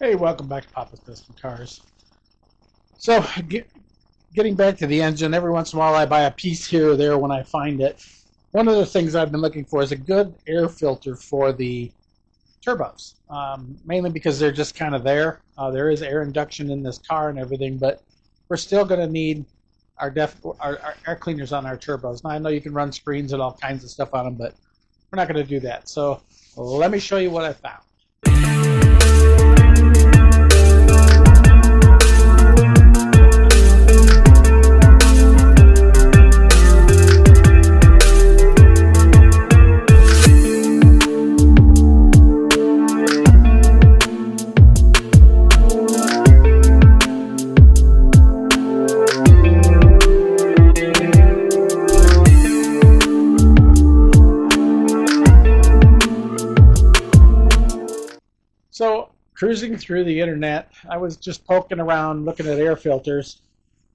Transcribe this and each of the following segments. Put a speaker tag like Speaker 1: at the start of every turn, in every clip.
Speaker 1: Hey, welcome back to Papa's Custom Cars. So, getting back to the engine, every once in a while I buy a piece here or there when I find it. One of the things I've been looking for is a good air filter for the turbos, mainly because they're just kind of there. There is air induction in this car and everything, but we're still going to need our air cleaners on our turbos. Now, I know you can run screens and all kinds of stuff on them, but we're not going to do that. So, let me show you what I found. So, cruising through the internet, I was just poking around looking at air filters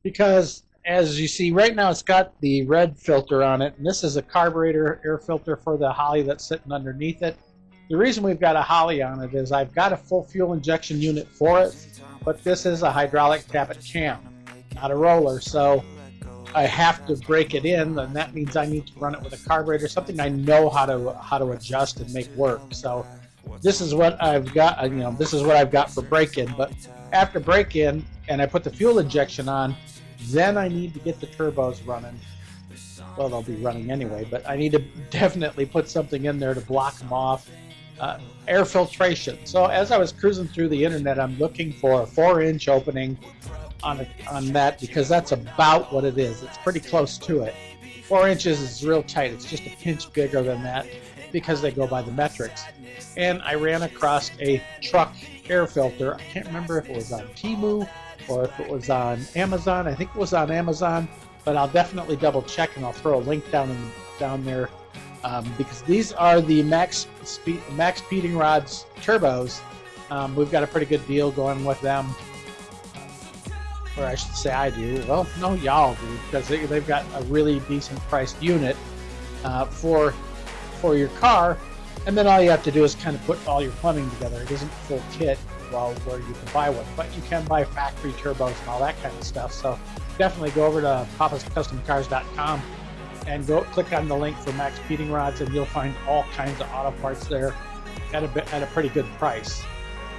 Speaker 1: because, as you see right now, it's got the red filter on it, and this is a carburetor air filter for the Holley that's sitting underneath it. The reason we've got a Holley on it is I've got a full fuel injection unit for it, but this is a hydraulic tappet cam, not a roller, so I have to break it in, and that means I need to run it with a carburetor, something I know how to adjust and make work. So this is what I've got, this is what I've got for break-in. But after break-in and I put the fuel injection on, then I need to get the turbos running. Well, they'll be running anyway, but I need to definitely put something in there to block them off. Air filtration. So as I was cruising through the internet, I'm looking for a 4-inch opening on that, because that's about what it is. It's pretty close to it. 4 inches is real tight. It's just a pinch bigger than that, because they go by the metrics. And I ran across a truck air filter. I can't remember if it was on Temu or if it was on Amazon. I think it was on Amazon, but I'll definitely double check, and I'll throw a link down there, because these are the Max Speeding Rods turbos. We've got a pretty good deal going with them, or I should say I do. Well, no, y'all do, because they've got a really decent priced unit for your car, and then all you have to do is kind of put all your plumbing together. It isn't a full kit, where you can buy one, but you can buy factory turbos and all that kind of stuff. So definitely go over to papascustomcars.com and go click on the link for Max Speeding Rods, and you'll find all kinds of auto parts there at a pretty good price.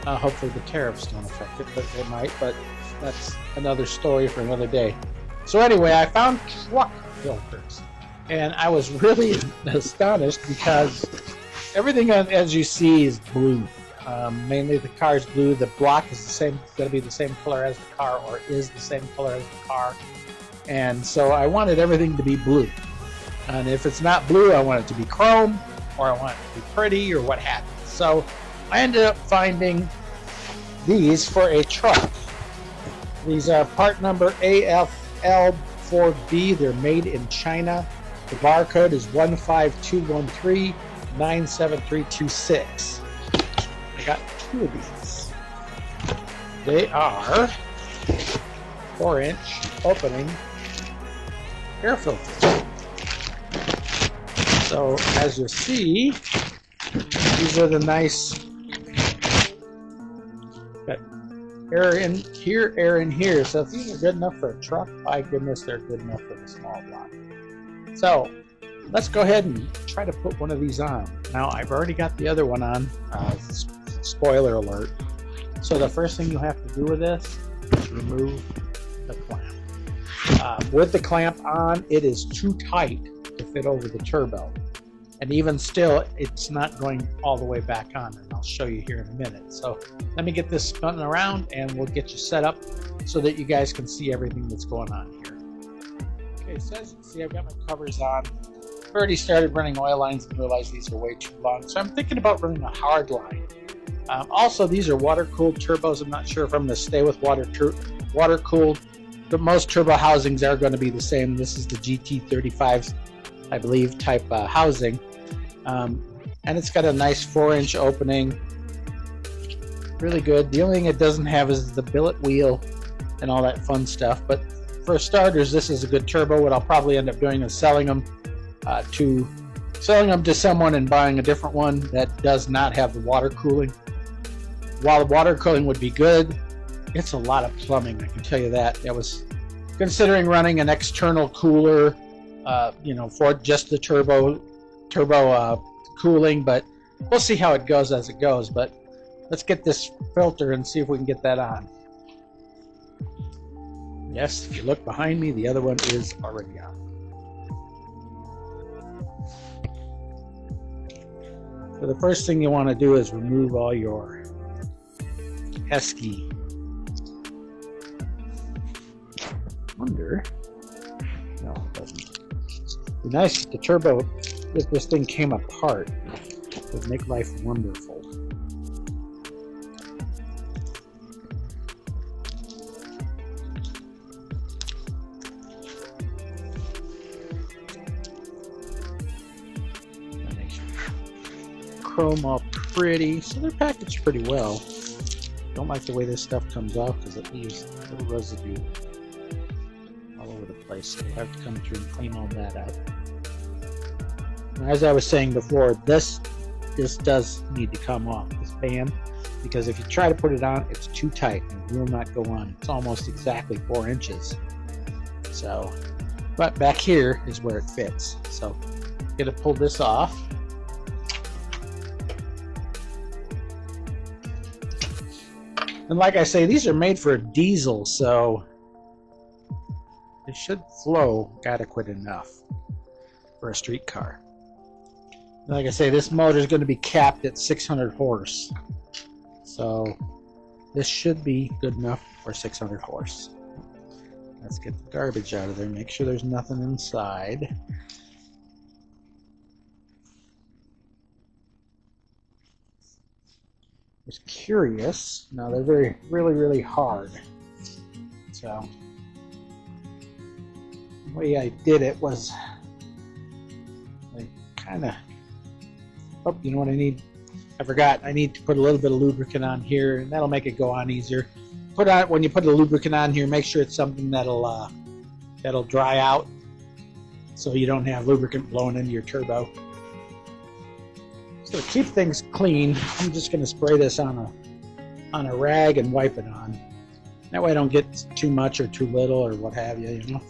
Speaker 1: Hopefully the tariffs don't affect it, but they might, but that's another story for another day. So anyway, I found truck filters, and I was really astonished because everything, as you see, is blue. Mainly the car is blue. The block is going to be the same color as the car, or is the same color as the car. And so I wanted everything to be blue. And if it's not blue, I want it to be chrome, or I want it to be pretty, or what have you. So I ended up finding these for a truck. These are part number AFL4B. They're made in China. The barcode is 15213-97326. I got two of these. They are 4-inch opening air filters. So as you see, these are the nice, got air in here, air in here. So if these are good enough for a truck, my goodness, they're good enough for the small block. So let's go ahead and try to put one of these on. Now I've already got the other one on, spoiler alert. So the first thing you have to do with this is remove the clamp. With the clamp on, it is too tight to fit over the turbo. And even still, it's not going all the way back on, and I'll show you here in a minute. So let me get this spun around, and we'll get you set up so that you guys can see everything that's going on here. Okay, so as you can see, I've got my covers on. I've already started running oil lines and realized these are way too long, so I'm thinking about running a hard line. Also, these are water-cooled turbos. I'm not sure if I'm going to stay with water-cooled, but most turbo housings are going to be the same. This is the GT35, I believe, type housing. And it's got a nice 4-inch opening. Really good. The only thing it doesn't have is the billet wheel and all that fun stuff. But for starters, this is a good turbo. What I'll probably end up doing is selling them to someone and buying a different one that does not have the water cooling. while the water cooling would be good, it's a lot of plumbing, I can tell you that. I was considering running an external cooler, for just the turbo cooling, but we'll see how it goes as it goes. But let's get this filter and see if we can get that on. Yes, if you look behind me, the other one is already on. So the first thing you want to do is remove all your pesky. Wonder. No, it doesn't. It'd be nice if the turbo, if this thing came apart. It would make life wonderful. Chrome all pretty, so they're packaged pretty well. Don't like the way this stuff comes off because it leaves a little residue all over the place. So I have to come through and clean all that up. And as I was saying before, this does need to come off, this band, because if you try to put it on, it's too tight and will not go on. It's almost exactly 4 inches. So, but back here is where it fits. So, I'm gonna pull this off. And like I say, these are made for a diesel, so they should flow adequate enough for a street car. Like I say, this motor is going to be capped at 600 horse. So this should be good enough for 600 horse. Let's get the garbage out of there, make sure there's nothing inside. Was curious. Now they're really hard. So the way I did it was I kind of. Oh, you know what I need? I forgot. I need to put a little bit of lubricant on here, and that'll make it go on easier. When you put the lubricant on here, make sure it's something that'll dry out, so you don't have lubricant blowing into your turbo. So to keep things clean, I'm just going to spray this on a rag and wipe it on. That way I don't get too much or too little or what have you, you know.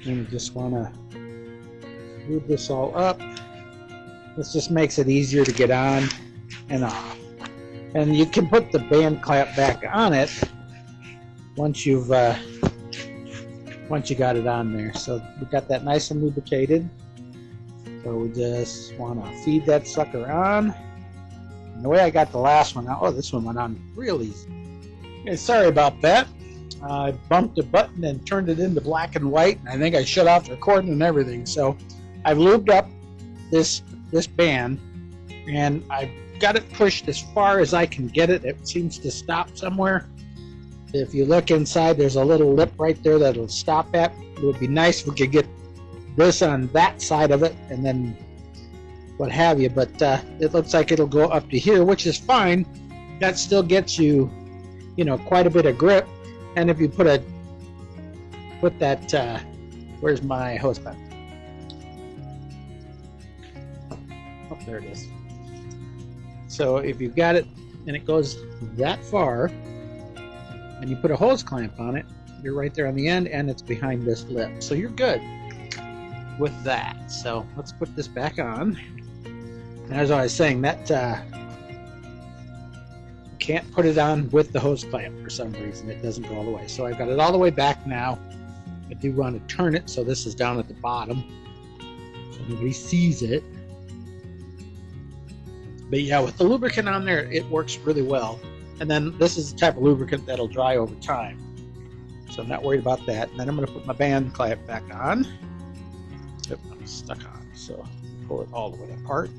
Speaker 1: And you just want to lube this all up. This just makes it easier to get on and off. And you can put the band clamp back on it once you got it on there. So we got that nice and lubricated. So we just want to feed that sucker on. And the way I got the last one out, oh, this one went on real easy. Okay, sorry about that. I bumped a button and turned it into black and white. And I think I shut off the recording and everything. So I've lubed up this band, and I've got it pushed as far as I can get it. It seems to stop somewhere. If you look inside, there's a little lip right there that'll stop at. It would be nice if we could get this on that side of it and then what have you, but it looks like it'll go up to here, which is fine. That still gets you, quite a bit of grip. And if you put that, where's my hose clamp? Oh, there it is. So if you've got it and it goes that far and you put a hose clamp on it, you're right there on the end and it's behind this lip. So you're good with that. So let's put this back on. And as I was saying, that can't put it on with the hose clamp for some reason. It doesn't go all the way. So I've got it all the way back now. I do want to turn it so this is down at the bottom so nobody sees it. But yeah, with the lubricant on there, it works really well. And then this is the type of lubricant that'll dry over time. So I'm not worried about that. And then I'm going to put my band clamp back on. Yep, I'm stuck on. So pull it all the way apart.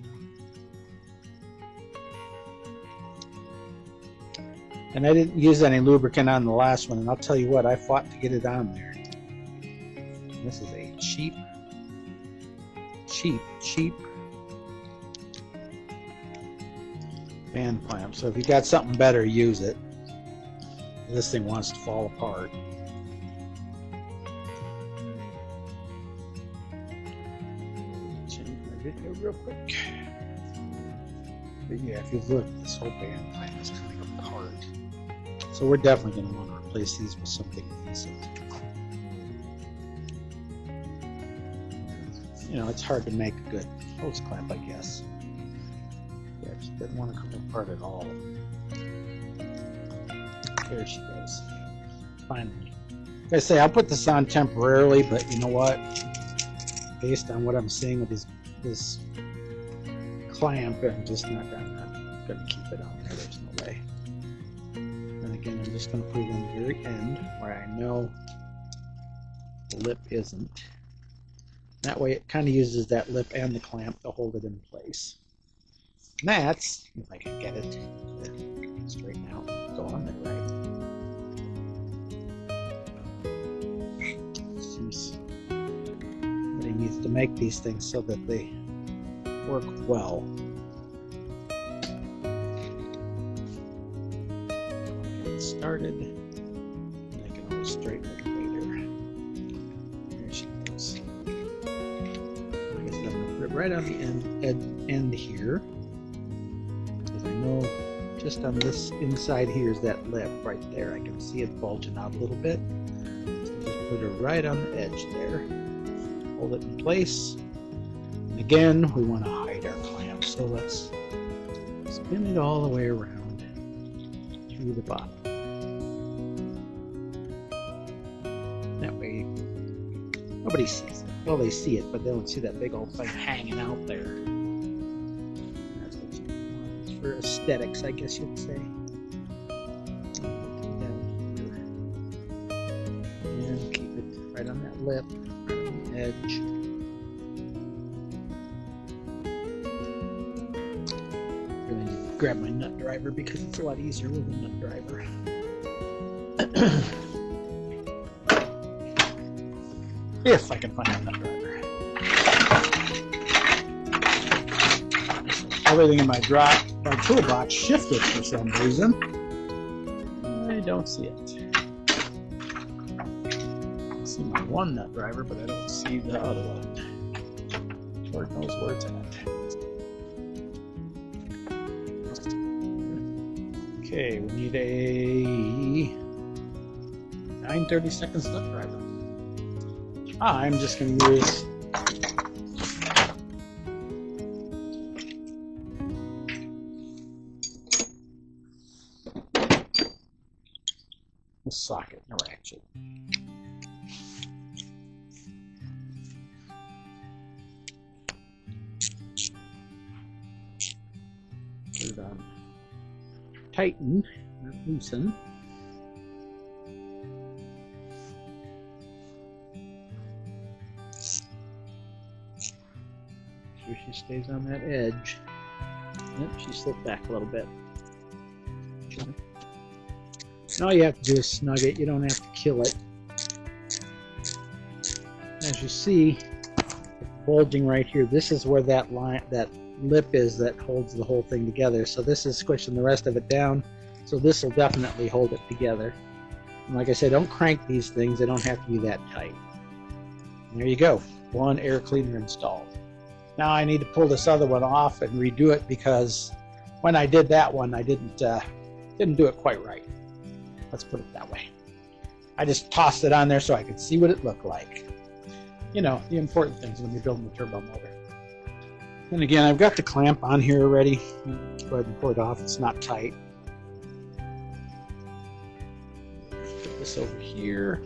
Speaker 1: And I didn't use any lubricant on the last one. And I'll tell you what, I fought to get it on there. And this is a cheap band clamp. So if you got something better, use it. This thing wants to fall apart. video real quick. But yeah, if you look, this whole band plan is coming apart. So we're definitely going to want to replace these with something decent. You know, it's hard to make a good hose clamp, I guess. Yeah, she didn't want to come apart at all. There she goes. Finally. Like I say, I'll put this on temporarily, but you know what? Based on what I'm seeing with this clamp, I'm just not gonna keep it on there. There's no way. And again, I'm just gonna put it on the very end where I know the lip isn't. That way it kind of uses that lip and the clamp to hold it in place. And that's, if I can get it to straighten out, go on there right. Somebody needs to make these things so that they work well. Get it started. And I can always straighten it later. There she goes. I guess I'm going to put it right on the end here. Because I know just on this inside here is that lip right there. I can see it bulging out a little bit. So just put it right on the edge there. Hold it in place. And again, we want to hide our clamp. So let's spin it all the way around through the bottom. That way, nobody sees it. Well, they see it, but they don't see that big old thing hanging out there. That's what you want. It's for aesthetics, I guess you'd say. And keep it right on that lip, right on the edge. Really need to grab my nut driver because it's a lot easier with a nut driver. If I can find a nut driver. Everything in my toolbox shifted for some reason. I don't see it. I see my one nut driver, but I don't see the other one. Lord knows where it's at. Okay, we need a 9/32 nut driver. I'm just going to use the socket, no ratchet. Put it on tighten, not loosen. Sure she stays on that edge. Yep, she slipped back a little bit. And all you have to do is snug it. You don't have to kill it. As you see, bulging right here, this is where that line, that lip is that holds the whole thing together. So this is squishing the rest of it down. So this will definitely hold it together. And like I said, don't crank these things. They don't have to be that tight. And there you go. One air cleaner installed. Now I need to pull this other one off and redo it because when I did that one, I didn't do it quite right. Let's put it that way. I just tossed it on there so I could see what it looked like. You know, the important things when you're building a turbo motor. And again, I've got the clamp on here already. Let's go ahead and pull it off. It's not tight. Put this over here.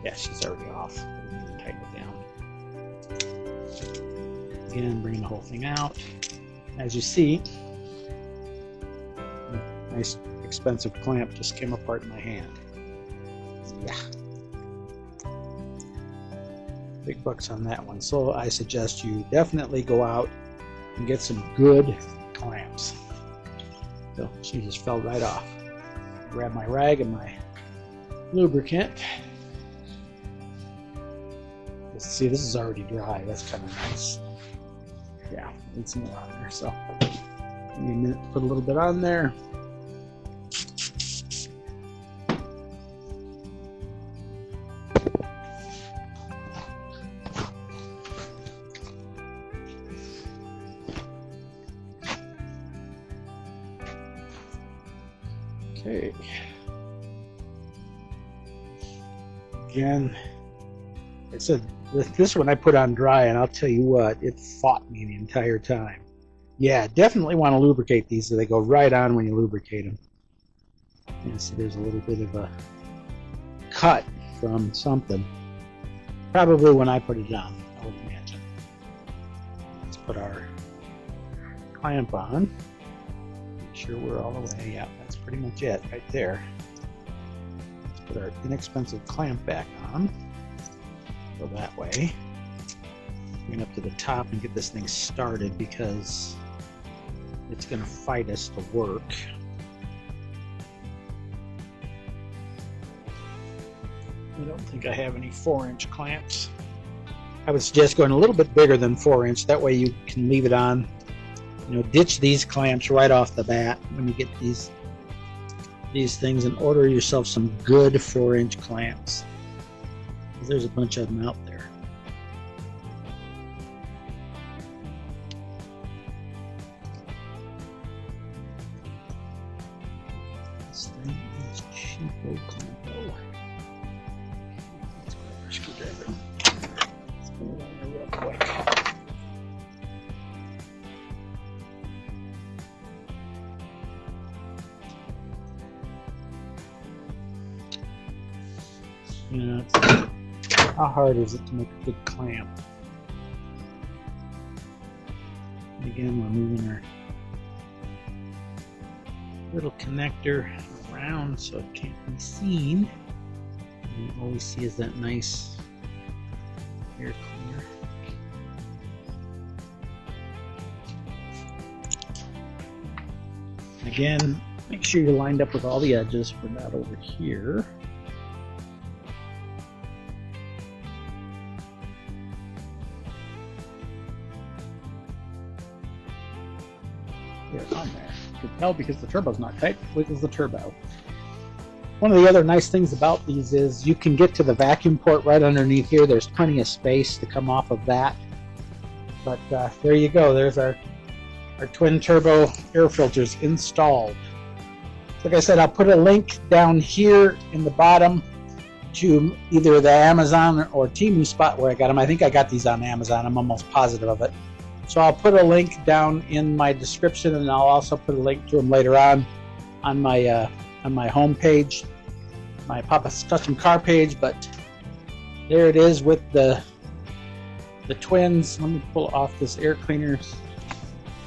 Speaker 1: Yeah, she's already off. Tighten it down. Again, bringing the whole thing out. As you see, nice expensive clamp just came apart in my hand. Yeah. Big bucks on that one. So I suggest you definitely go out and get some good clamps. So she just fell right off. Grab my rag and my lubricant. See, this is already dry. That's kind of nice. Yeah, need some more on there. So give me a minute to put a little bit on there. Okay. Again, I said this one I put on dry, and I'll tell you what, it fought me the entire time. Yeah, definitely want to lubricate these so they go right on when you lubricate them. And see, there's a little bit of a cut from something. Probably when I put it on, I would imagine. Let's put our clamp on. Make sure we're all the way. Yeah, that's pretty much it right there. Let's put our inexpensive clamp back on. Go that way. Bring up to the top and get this thing started because it's going to fight us to work. I don't think I have any 4-inch clamps. I would suggest going a little bit bigger than 4-inch. That way you can leave it on. You know, ditch these clamps right off the bat when you get these things, and order yourself some good 4-inch clamps. There's a bunch of them out there. This thing is cheapo clampo. Let's grab our screwdriver. Let's put it on there real quick. You know, how hard is it to make a good clamp? And again, we're moving our little connector around so it can't be seen. And all we see is that nice air cleaner. Again, make sure you're lined up with all the edges. We're not over here. On there. You can tell because the turbo's not tight, wiggles the turbo. One of the other nice things about these is you can get to the vacuum port right underneath here. There's plenty of space to come off of that. But there you go. There's our twin turbo air filters installed. Like I said, I'll put a link down here in the bottom to either the Amazon or Temu spot where I got them. I think I got these on Amazon. I'm almost positive of it. So I'll put a link down in my description, and I'll also put a link to them later on my home page, my Papa's Custom Car page. But there it is with the twins. Let me pull off this air cleaner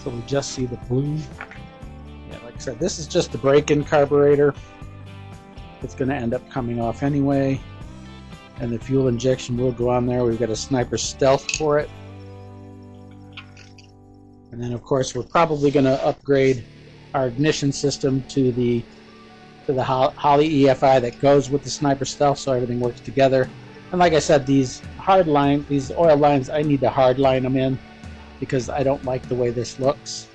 Speaker 1: so we just see the blue. Yeah, like I said, this is just the break-in carburetor. It's going to end up coming off anyway, and the fuel injection will go on there. We've got a Sniper Stealth for it. And then, of course, we're probably going to upgrade our ignition system to the Holley EFI that goes with the Sniper Stealth, so everything works together. And like I said, these oil lines, I need to hard line them in because I don't like the way this looks.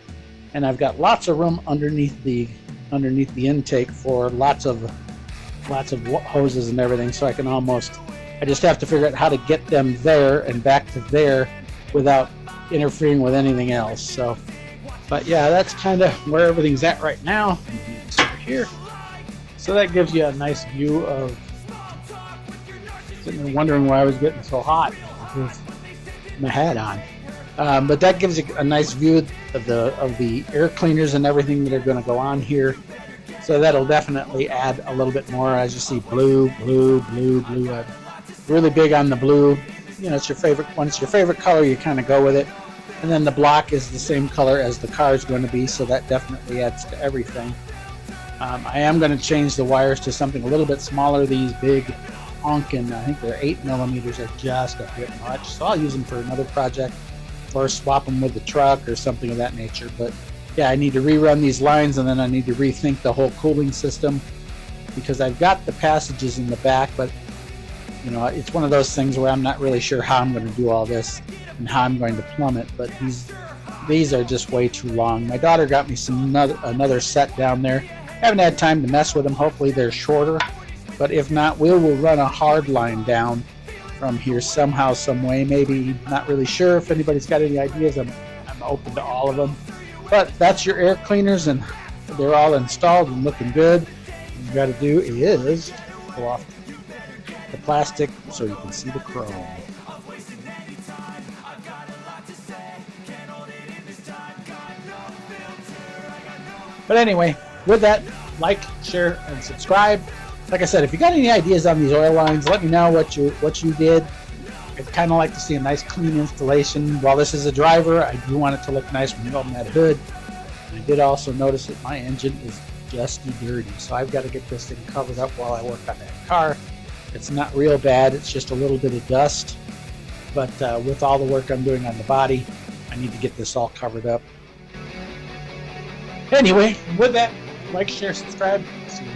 Speaker 1: And I've got lots of room underneath the intake for lots of hoses and everything, so I just have to figure out how to get them there and back to there without interfering with anything else. So, but yeah, that's kind of where everything's at right now. It's over here, so that gives you a nice view of. Sitting there wondering why I was getting so hot with my hat on, but that gives you a nice view of the air cleaners and everything that are going to go on here. So that'll definitely add a little bit more. As you see, blue. I'm really big on the blue. You know, it's your favorite. When it's your favorite color, you kind of go with it. And then the block is the same color as the car is going to be, so that definitely adds to everything. I am going to change the wires to something a little bit smaller. These big honkin', I think they're 8mm, are just a bit much. So I'll use them for another project or swap them with the truck or something of that nature. But yeah, I need to rerun these lines, and then I need to rethink the whole cooling system because I've got the passages in the back, but you know, it's one of those things where I'm not really sure how I'm going to do all this and how I'm going to plumb it, but these are just way too long. My daughter got me another set down there. I haven't had time to mess with them. Hopefully they're shorter, but if not, we will run a hard line down from here somehow, some way. Maybe, not really sure. If anybody's got any ideas, I'm open to all of them. But that's your air cleaners, and they're all installed and looking good. got to do is pull off the plastic so you can see the chrome. But anyway, with that, like, share, and subscribe. Like I said, if you got any ideas on these oil lines, let me know what you did. I'd kind of like to see a nice clean installation. While this is a driver, I do want it to look nice when you open that hood. I did also notice that my engine is just dirty, so I've got to get this thing covered up while I work on that car. It's not real bad, it's just a little bit of dust, but with all the work I'm doing on the body, I need to get this all covered up. Anyway, with that, like, share, subscribe. See you